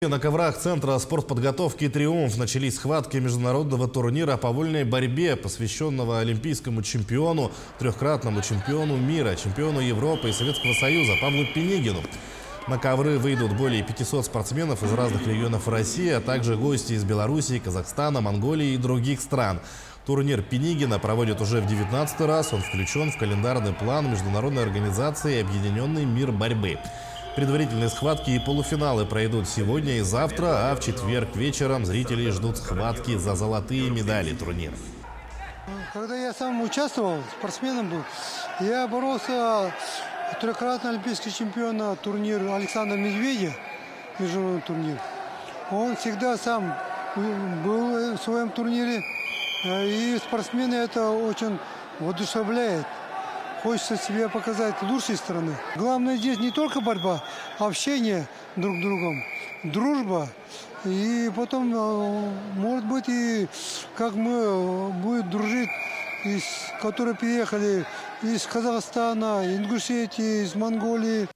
На коврах Центра спортподготовки «Триумф» начались схватки международного турнира по вольной борьбе, посвященного олимпийскому чемпиону, трехкратному чемпиону мира, чемпиону Европы и Советского Союза Павлу Пинигину. На ковры выйдут более 500 спортсменов из разных регионов России, а также гости из Белоруссии, Казахстана, Монголии и других стран. Турнир Пинигина проводят уже в 19-й раз. Он включен в календарный план международной организации «Объединенный мир борьбы». Предварительные схватки и полуфиналы пройдут сегодня и завтра, а в четверг вечером зрителей ждут схватки за золотые медали турнира. Когда я сам участвовал, спортсменом был, я боролся трехкратный олимпийский чемпион турнира Александра Медведя, международный турнир. Он всегда сам был в своем турнире, и спортсмены это очень воодушевляет. Хочется себя показать с лучшей стороны. Главное здесь не только борьба, а общение друг с другом, дружба. И потом, может быть, и как мы будем дружить, которые приехали из Казахстана, Ингушетии, из Монголии.